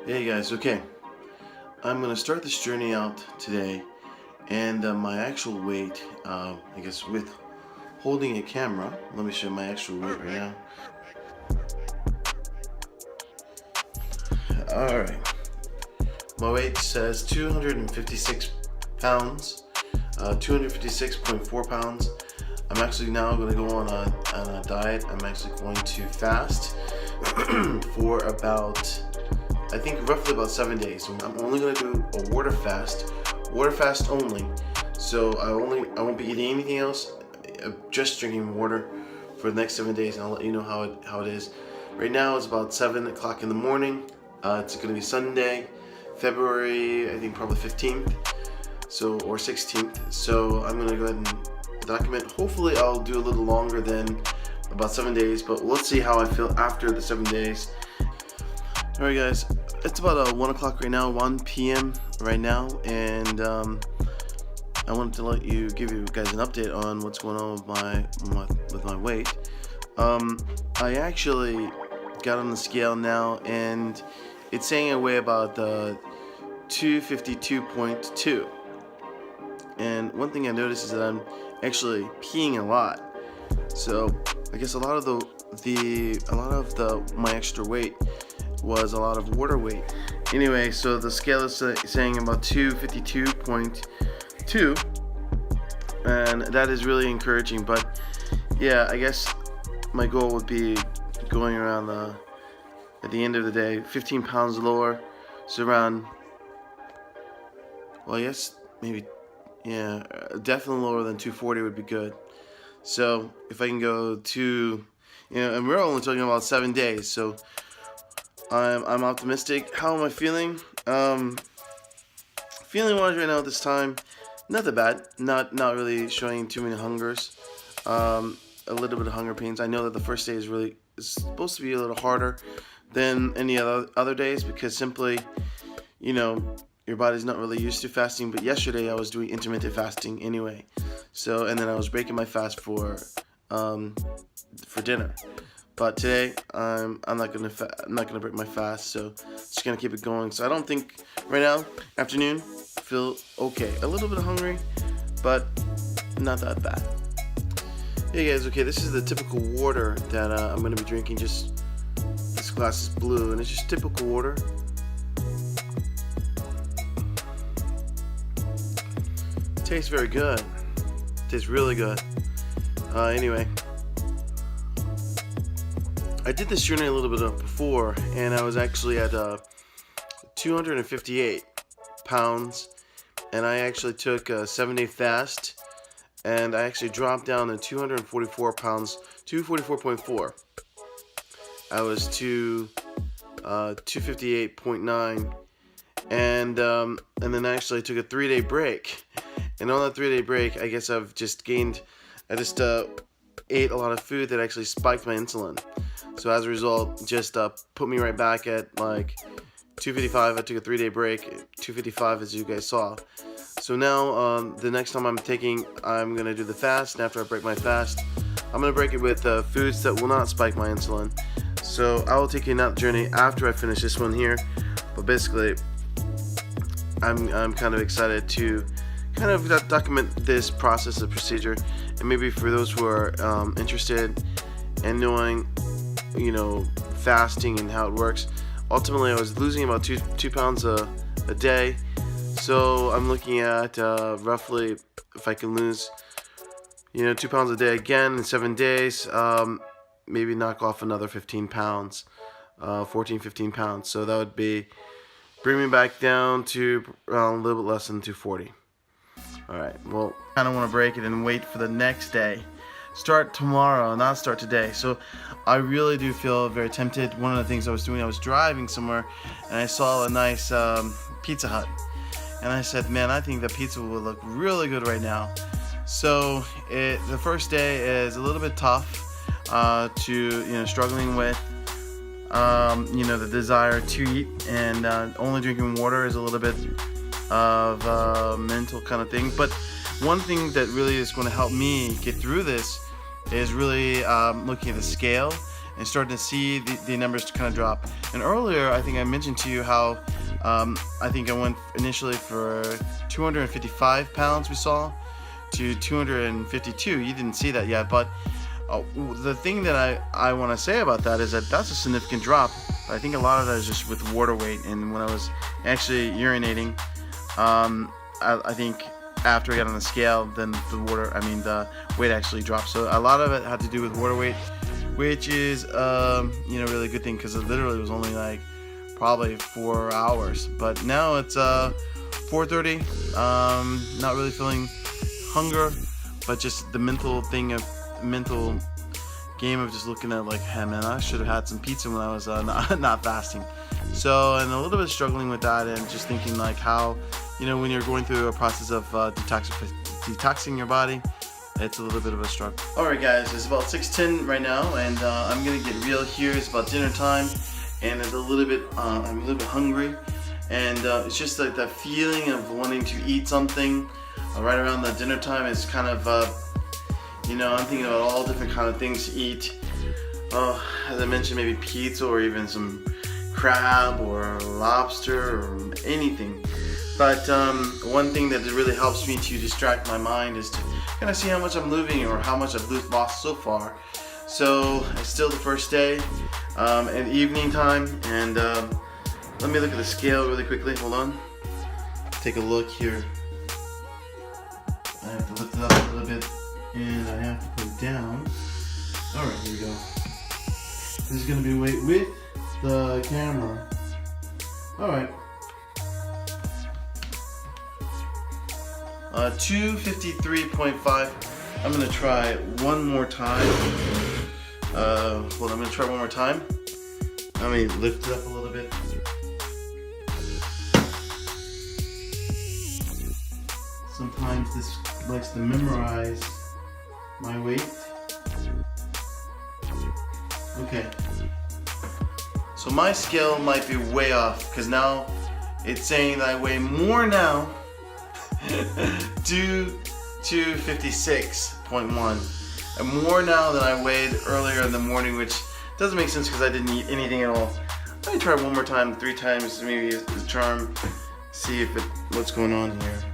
Hey guys, okay. I'm gonna start this journey out today, and my actual weight, I guess with holding a camera, let me show my actual weight right now. Alright, my weight says 256 pounds, 256.4 pounds. I'm actually now gonna go on a diet. I'm actually going to fast for about, I think roughly about 7 days. So I'm only gonna do a water fast only. So I won't be eating anything else, just drinking water for the next 7 days, and I'll let you know how it is. Right now it's about 7 o'clock in the morning. It's gonna be Sunday, February, I think probably 15th, or 16th. So I'm gonna go ahead and document. Hopefully I'll do a little longer than about 7 days, but let's see how I feel after the 7 days. Alright guys, it's about 1 o'clock right now, 1 p.m. right now, and I wanted to give you guys an update on what's going on with my weight. I actually got on the scale now, and it's saying I weigh about 252.2. And one thing I noticed is that I'm actually peeing a lot. So I guess a lot of my extra weight was a lot of water weight. Anyway, so the scale is saying about 252.2, and that is really encouraging. But yeah, I guess my goal would be going around at the end of the day 15 pounds lower, so around, well, yes, maybe, yeah, definitely lower than 240 would be good. So if I can go to, and we're only talking about 7 days, so I'm optimistic. How am I feeling? Feeling wise right now at this time, not that bad. Not really showing too many hungers. A little bit of hunger pains. I know that the first day is supposed to be a little harder than any other days, because simply, your body's not really used to fasting. But yesterday I was doing intermittent fasting anyway. So, and then I was breaking my fast for dinner. But today I'm not gonna break my fast, so just gonna keep it going. So I don't think right now, afternoon, feel okay. A little bit hungry, but not that bad. Hey guys, okay, this is the typical water that I'm gonna be drinking. Just this glass is blue, and it's just typical water. It tastes very good. It tastes really good. Anyway. I did this journey a little bit before, and I was actually at 258 pounds, and I actually took a 7-day fast, and I actually dropped down to 244 pounds, 244.4. I was 258.9, and then I actually took a 3-day break, and on that 3-day break, I guess I just ate a lot of food that actually spiked my insulin. So as a result, just put me right back at like 255. I took a 3-day break, 255 as you guys saw. So now the next time I'm gonna do the fast, and after I break my fast, I'm gonna break it with foods that will not spike my insulin. So I will take you on that journey after I finish this one here. But basically, I'm kind of excited to kind of document this process, the procedure, and maybe for those who are interested in knowing, fasting and how it works. Ultimately, I was losing about two pounds a day, so I'm looking at roughly, if I can lose 2 pounds a day again in 7 days, maybe knock off another 15 pounds, 15 pounds. So that would bring me back down to a little bit less than 240. Alright, well, I don't want to break it and wait for the next day. Start tomorrow, not start today. So I really do feel very tempted. One of the things I was doing, I was driving somewhere, and I saw a nice Pizza Hut, and I said, man, I think the pizza would look really good right now. So the first day is a little bit tough to struggling with the desire to eat, and only drinking water is a little bit of a mental kind of thing. But one thing that really is going to help me get through this is really looking at the scale and starting to see the numbers kind of drop. And earlier, I think I mentioned to you how I think I went initially for 255 pounds we saw to 252. You didn't see that yet, but the thing that I want to say about that is that that's a significant drop. I think a lot of that is just with water weight, and when I was actually urinating, I think after I got on the scale, then the weight actually dropped. So a lot of it had to do with water weight, which is really a good thing, because it literally was only like probably 4 hours. But now it's 4:30. Not really feeling hunger, but just the mental game of just looking at like, hey man, I should have had some pizza when I was not fasting. So, and a little bit struggling with that, and just thinking like how, when you're going through a process of detoxing your body, it's a little bit of a struggle. Alright guys, it's about 6:10 right now, and I'm gonna get real here. It's about dinner time, and it's I'm a little bit hungry, and it's just like that feeling of wanting to eat something right around the dinner time. Is kind of I'm thinking about all different kind of things to eat. As I mentioned, maybe pizza or even some crab or lobster or anything. But one thing that really helps me to distract my mind is to kind of see how much I'm losing or how much I've lost so far. So it's still the first day, at evening time, and let me look at the scale really quickly. Hold on. Take a look here. I have to lift it up a little bit, and I have to put it down. Alright, here we go. This is going to be weight with the camera. Alright. 253.5. I'm going to try one more time. Hold on, I'm going to try one more time. Let me lift it up a little bit. Sometimes this likes to memorize my weight. Okay. So my scale might be way off, because now it's saying that I weigh more now. 256.1. And more now than I weighed earlier in the morning, which doesn't make sense because I didn't eat anything at all. Let me try one more time, 3 times, maybe the charm. See what's going on here.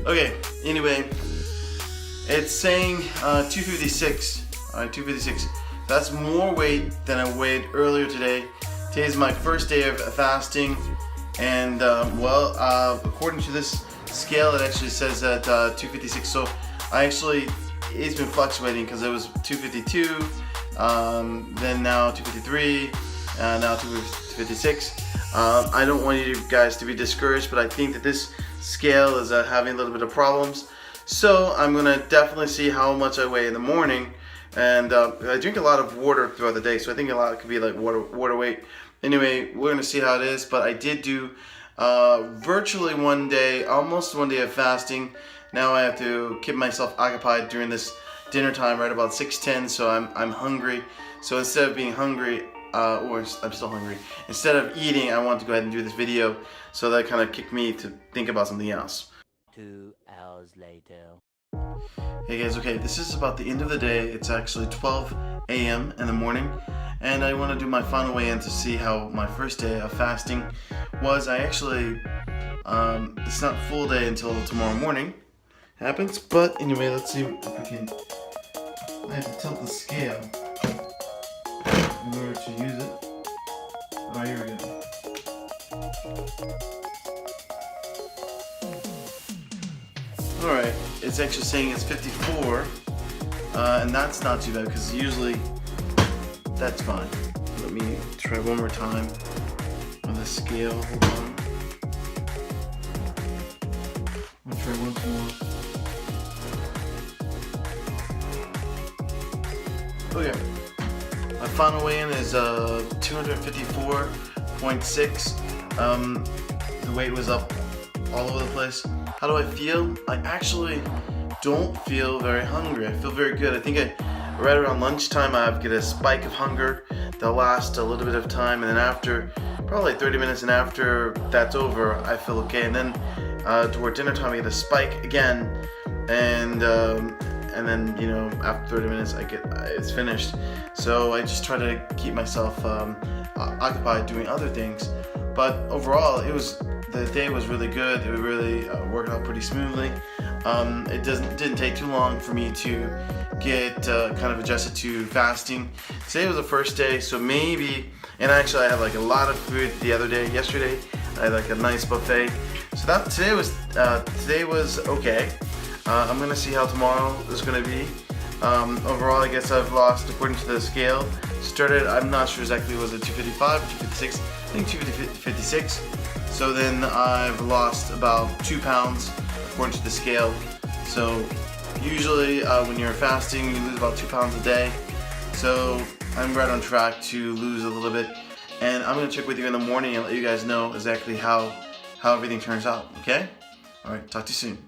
Okay, anyway, it's saying 256. Alright, 256. That's more weight than I weighed earlier today. Today is my first day of fasting, and according to this scale, it actually says that 256. So it's been fluctuating, because it was 252, then now 253, now 256. I don't want you guys to be discouraged, but I think that this scale is having a little bit of problems. So I'm gonna definitely see how much I weigh in the morning, and I drink a lot of water throughout the day, so I think a lot could be like water weight. Anyway, we're gonna see how it is. But I did do virtually almost one day of fasting. Now I have to keep myself occupied during this dinner time right about 6:10. So I'm hungry. So instead of being hungry, I'm still hungry. Instead of eating, I want to go ahead and do this video. So that kind of kicked me to think about something else. 2 hours later. Hey guys, okay, this is about the end of the day. It's actually 12 a.m. in the morning, and I want to do my final weigh-in to see how my first day of fasting was. I actually, it's not full day until tomorrow morning happens, but anyway, let's see if we can. I have to tilt the scale in order to use it. Oh, here we go. Alright, it's actually saying it's 54, and that's not too bad, because usually that's fine. Let me try one more time on the scale. Hold on. I'll try once more. Okay. My final weigh-in is 254.6. The weight was up all over the place. How do I feel? I actually don't feel very hungry. I feel very good. I think right around lunchtime I get a spike of hunger that'll last a little bit of time, and then after probably 30 minutes, and after that's over, I feel okay. And then toward dinner time, I get a spike again, and then after 30 minutes, it's finished. So I just try to keep myself occupied doing other things. But overall, the day was really good. It really worked out pretty smoothly. It didn't take too long for me to get kind of adjusted to fasting. Today was the first day, so maybe, and actually I had like a lot of food yesterday I had like a nice buffet. So today was okay. I'm gonna see how tomorrow is gonna be. Overall, I guess I've lost, according to the scale, I'm not sure exactly, was it 255 or 256? I think 256. So then I've lost about 2 pounds according to the scale. So usually when you're fasting, you lose about 2 pounds a day. So I'm right on track to lose a little bit. And I'm gonna check with you in the morning and let you guys know exactly how everything turns out, okay? All right, talk to you soon.